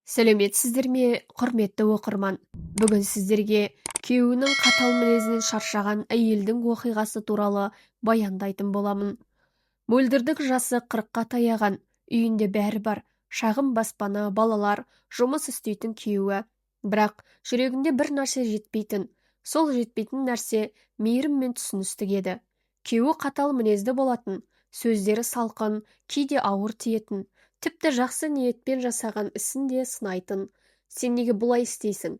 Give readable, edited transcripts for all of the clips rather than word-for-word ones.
Сәлеметсіздер ме, құрметті оқырман? Бүгін сіздерге күйеуінің қатал мінезінен шаршаған әйелдің оқиғасы туралы баяндайтын боламын. Мөлдірдің жасы 40-қа таяған, үйінде бәрі бар, шағын баспана, балалар, жұмыс істейтін күйеуі. Бірақ жүрегінде бір нәрсе жетпейтін. Сол жетпейтін нәрсе мейірім мен түсіністік еді. Күйеуі қатал мінезді болатын, сөздері салқын, кейде ауыр тиетін. Тіпті жақсы ниетпен жасаған ісін де сынайтын. Сен неге бұлай істейсің?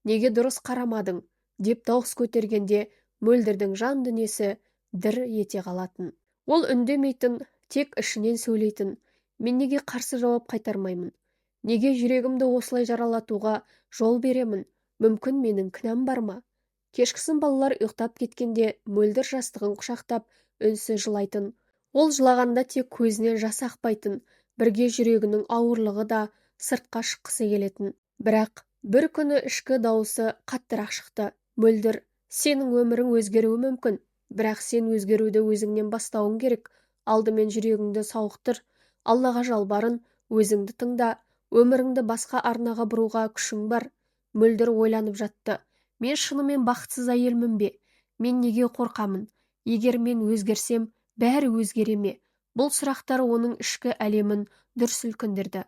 Неге дұрыс қарамадың? Деп дауыс көтергенде мөлдірдің жан дүниесі дір ете қалатын. Ол үндемейтін, тек ішінен сөйлейтін. Мен неге қарсы жауап қайтармаймын? Неге жүрегімді осылай жаралатуға жол беремін? Мүмкін менің кінәм бар ма? Кешкісін балалар ұйықтап кеткенде мөлдір жастығын құшақтап үнсіз жылайтын. Ол жылағанда тек көзінен жас ақпайтын. Бірге жүрегінің ауырлығы да сыртқа шыққысы келетін. Бірақ бір күні ішкі дауысы қаттырақ шықты. Мөлдір, сенің өмірің өзгеруі мүмкін. Бірақ сен өзгеруді өзіңнен бастауың керек. Алдымен жүрегіңді сауықтыр. Аллаға жалбарын, өзіңді тыңда. Өміріңді басқа арнаға бұруға күшің бар. Мөлдір ойланып жатты. Мен шынымен бақытсыз әйелмін бе? Мен неге қорқамын? Егер мен өзгерсем, бәрі өзгере ме? Бұл сұрақтар оның ішкі әлемін дүр сілкіндірді.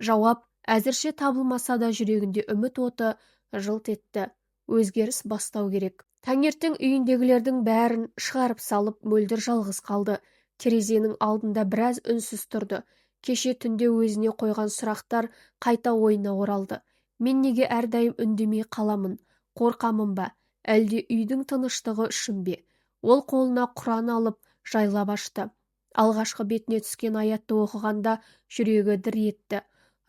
Жауап әзірше табылмаса да жүрегінде үміт оты жылт етті. Өзгеріс бастау керек. Таңертең үйіндегілердің бәрін шығарып салып мөлдір жалғыз қалды. Терезенің алдында біраз үнсіз тұрды. Кеше түнде өзіне қойған сұрақтар қайта ойына оралды. Мен неге әрдайым үндемей қаламын? Қорқамын ба? Әлде үйдің тыныштығы үшін бе? Ол қолына Құран алып жайлап ашты. Алғашқы бетіне түскен аятты оқығанда жүрегі дір етті.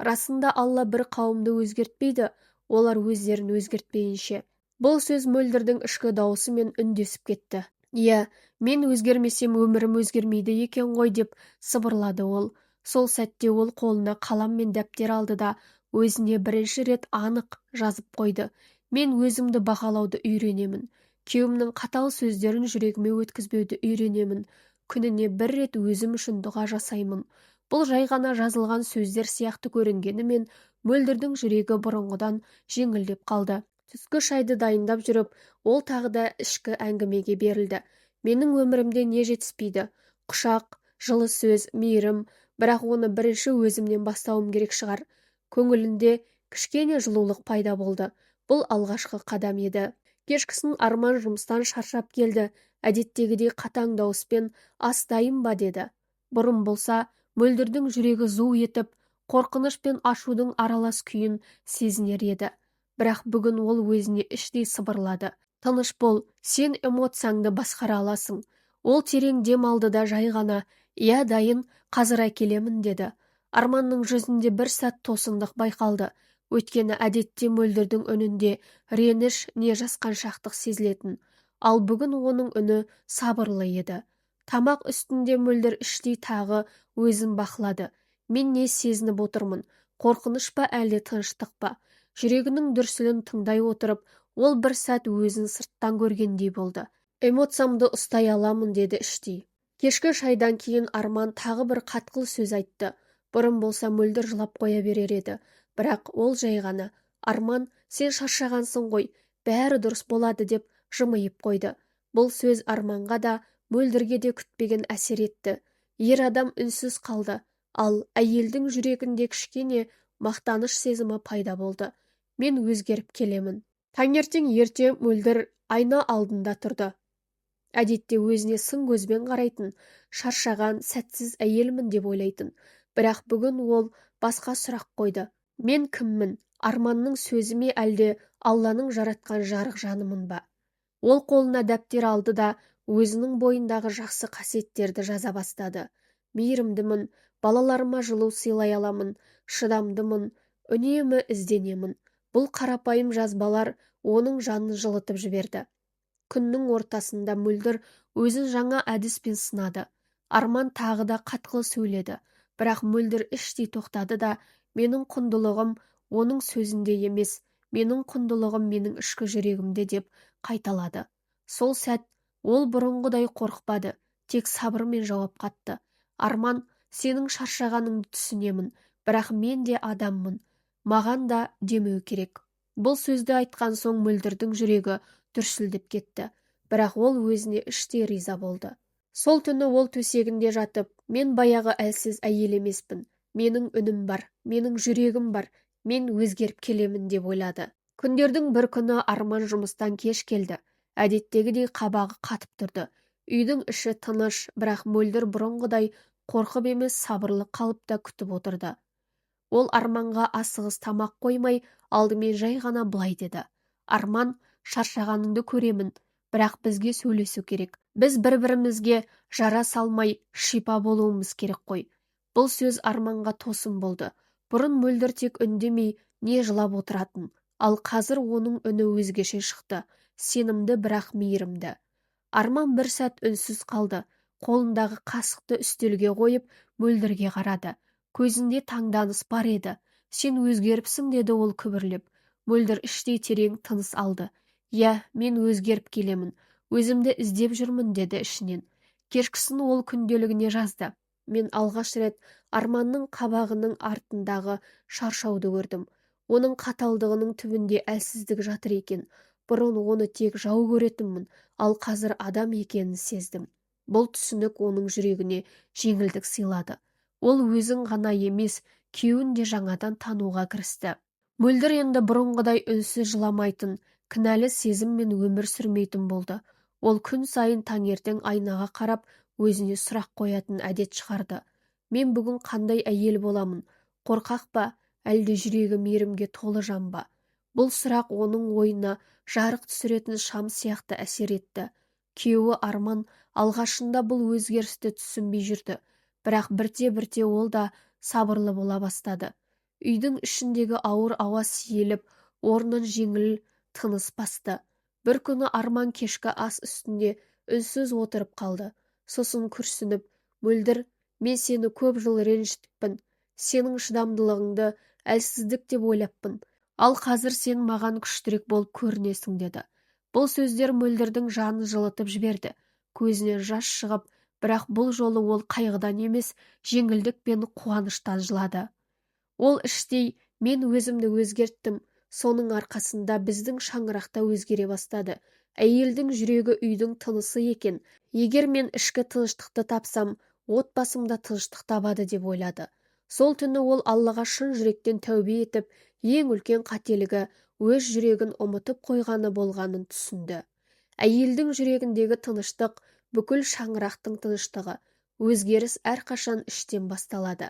Расында Алла бір қауымды өзгертпейді, олар өздерін өзгертпейінше. Бұл сөз мөлдірдің ішкі даусымен үндесіп кетті. Иә, мен өзгермесем өмірім өзгермейді екен ғой деп сыбырлады ол. Сол сәтте ол қолына қалам мен дәптер алды да өзіне бірінші рет анық жазып қойды. Мен өзімді бағалауды үйренемін. Күйеуімнің қатал сөздерін жүрегіме өткізбеуді үйренемін. Күніне бір рет өзім үшін дұға жасаймын. Бұл жай ғана жазылған сөздер сияқты көрінгенімен мөлдірдің жүрегі бұрынғыдан жеңілдеп қалды. Түскі шайды дайындап жүріп, ол тағы да ішкі әңгімеге берілді. Менің өмірімде не жетіспейді? Құшақ, жылы сөз, мейірім, бірақ оны бірінші өзімнен бастауым керек шығар. Көңілінде кішкене жылулық пайда болды. Бұл алғашқы қадам еді. Кешкісін Арман жұмыстан шаршап келді. Әдеттегідей қатаң дауыспен ас дайын ба деді. Бұрын болса, мөлдірдің жүрегі зу етіп, қорқыныш пен ашудың аралас күйін сезінер еді. Бірақ бүгін ол өзіне іштей сыбырлады. Тыныш бол, сен эмоцияңды басқара аласың. Ол терең дем алды да жай ғана, иә дайын, қазір әкелемін деді. Арманның жүзінде бір сәт тосындық байқалды. Өйткені әдетте мөлдірдің үнінде реніш не жасқаншақтық сезілетін. Ал бүгін оның үні сабырлы еді. Тамақ үстінде мөлдір іштей тағы өзін бақылады. Мен не сезініп отырмын? Қорқыныш па әлде тыныштық па? Жүрегінің дүрсілін тыңдай отырып, ол бір сәт өзін сырттан көргендей болды. Эмоциямды ұстай аламын деді іштей. Кешкі шайдан кейін Арман тағы бір қатқыл сөз айтты. Бұрын болса мөлдір жылап қоя берер еді. Бірақ ол жай ғана, Арман, сен шаршағансың ғой, бәрі дұрыс болады деп жымиып қойды. Бұл сөз Арманға да, мөлдірге де күтпеген әсер етті. Ер адам үнсіз қалды, ал әйелдің жүрегінде кішкене мақтаныш сезімі пайда болды. Мен өзгеріп келемін. Таңертең ерте мөлдір айна алдында тұрды. Әдетте өзіне сын көзбен қарайтын, шаршаған, сәтсіз әйелмін деп ойлайтын. Бірақ бүгін ол басқа сұрақ қойды. Мен кіммін? Арманның сөзі ме әлде Алланың жаратқан жарық жанымын ба? Ол қолына дәптер алды да өзінің бойындағы жақсы қасиеттерді жаза бастады. Мейірімдімін, балаларыма жылу сыйлай аламын, шыдамдымын, үнемі ізденемін. Бұл қарапайым жазбалар оның жанын жылытып жіберді. Күннің ортасында мөлдір өзін жаңа әдіспен сынады. Арман тағы да қатқыл сөйледі. Бірақ мөлдір іштей тоқтады да, менің құндылығым оның сөзінде емес, менің құндылығым менің ішкі жүрегімде деп қайталады. Сол сәт ол бұрынғыдай қорықпады, тек сабырмен жауап қатты. Арман, сенің шаршағаныңды түсінемін, бірақ мен де адаммын. маған да демеу керек. Бұл сөзді айтқан соң мөлдірдің жүрегі дүрсілдеп кетті, бірақ ол өзіне іштей риза болды. Сол түні ол төсегінде жатып, мен баяғы әлсіз әйел емеспін, менің үнім бар, менің жүрегім бар, мен өзгеріп келемін деп ойлады. Күндердің бір күні Арман жұмыстан кеш келді. Әдеттегідей қабағы қатып тұрды. Үйдің іші тыныш, бірақ мөлдір бұрынғыдай қорқып емес сабырлы қалыпта күтіп отырды. Ол Арманға асығыс тамақ қоймай, алдымен жай ғана былай деді: Арман, шаршағаныңды көремін, бірақ бізге сөйлесу керек. Біз бір-бірімізге жара салмай, шипа болуымыз керек қой. Бұл сөз Арманға тосын болды. Бұрын мөлдір тек үндемей, не жылап отыратын, ал қазір оның үні өзгеше шықты, сенімді бірақ мейірімді. Арман бір сәт үнсіз қалды. Қолындағы қасықты үстелге қойып, мөлдірге қарады. Көзінде таңданыс бар еді. Сен өзгеріпсің, деді ол күбірлеп. Мөлдір іштей терең тыныс алды. Иә, мен өзгеріп келемін. Өзімді іздеп жүрмін, деді ішінен. Кешкісін ол күнделігіне жазды. Мен алғаш рет Арманның қабағының артындағы шаршауды көрдім. Оның қаталдығының түбінде әлсіздік жатыр екен. Бұрын оны тек жау көретінмін, ал қазір адам екенін сездім. Бұл түсінік оның жүрегіне жеңілдік сыйлады. Ол өзін ғана емес, күйеуін де жаңадан тануға кірісті. Мөлдір енді бұрынғыдай үнсіз жыламайтын, кінәлі сезіммен өмір сүрмейтін болды. Ол күн сайын таңертең айнаға қарап, өзіне сұрақ қоятын әдет шығарды. Мен бүгін қандай әйел боламын? Қорқақ па, әлде жүрегі мейірімге толы жан ба? Бұл сұрақ оның ойына жарық түсіретін шам сияқты әсер етті. Күйеуі Арман алғашында бұл өзгерісті түсінбей жүрді, бірақ бірте-бірте ол да сабырлы бола бастады. Үйдің ішіндегі ауыр ауа сейіліп, орнын жеңіл тыныс басты. Бір күні Арман кешкі ас үстінде үнсіз отырып қалды. Сосын күрсініп, мөлдір, мен сені көп жыл ренжітіппін. Сенің шыдамдылығыңды әлсіздік деп ойлаппын. Ал қазір сен маған күштірек болып көрінесің, деді. Бұл сөздер мөлдірдің жанын жылытып жіберді. Көзінен жас шығып, бірақ бұл жолы ол қайғыдан емес, жеңілдік пен қуаныштан жылады. Ол іштей, мен өзімді өзгерттім, соның арқасында біздің шаңырақта өзгере бастады. Әйелдің жүрегі үйдің тынысы екен. Егер мен ішкі тыныштықты тапсам, отбасымда тыныштық табады деп ойлады. Сол түні ол Аллаға шын жүректен тәубе етіп, ең үлкен қателігі өз жүрегін ұмытып қойғаны болғанын түсінді. Әйелдің жүрегіндегі тыныштық бүкіл шаңырақтың тыныштығы. Өзгеріс әрқашан іштен басталады.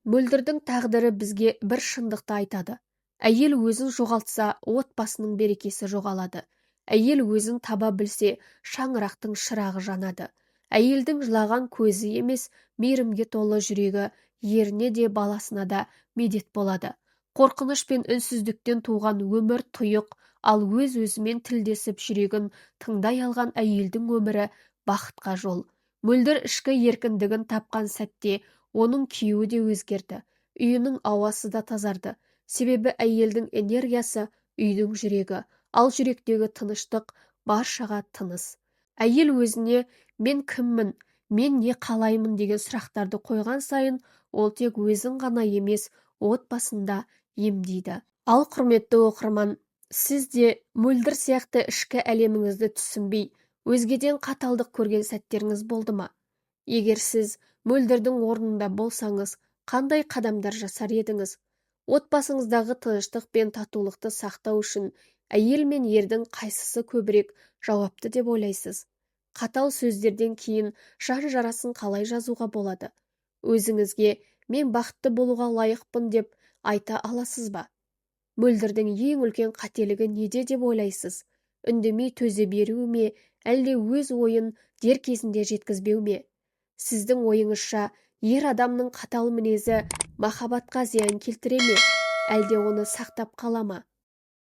Мөлдірдің тағдыры бізге бір шындықты айтады. Әйел өзін жоғалтса, отбасының берекесі жоғалады. Әйел өзін таба білсе, шаңырақтың шырағы жанады. Әйелдің жылаған көзі емес, мейірімге толы жүрегі еріне де баласына да медет болады. Қорқыныш пен үнсіздіктен туған өмір тұйық, ал өз-өзімен тілдесіп жүрегін тыңдай алған әйелдің өмірі бақытқа жол. Мөлдір ішкі еркіндігін тапқан сәтте оның күйеуі де өзгерді. Үйінің ауасы да тазарды. Себебі әйелдің энергиясы үйдің жүрегі, ал жүректегі тыныштық баршаға тыныс. Әйел өзіне мен кіммін, мен не қалаймын деген сұрақтарды қойған сайын, ол тек өзін ғана емес, отбасында емдейді. Ал құрметті оқырман, сіз де мөлдір сияқты ішкі әлеміңізді түсінбей, өзгеден қаталдық көрген сәттеріңіз болды ма? Егер сіз мөлдірдің орнында болсаңыз, қандай қадамдар жасар едіңіз? Отбасыңыздағы тыныштық пен татулықты сақтау үшін әйел мен ердің қайсысы көбірек жауапты деп ойлайсыз? Қатал сөздерден кейін жан жарасын қалай жазуға болады? Өзіңізге мен бақытты болуға лайықпын деп айта аласыз ба? Мөлдірдің ең үлкен қателігі неде деп ойлайсыз? Үндемей төзе беру ме, әлде өз ойын дер кезінде жеткізбеу ме? Сіздің ойыңызша, ер адамның қатал мінезі махаббатқа зиян келтіре ме, әлде оны сақтап қала ма?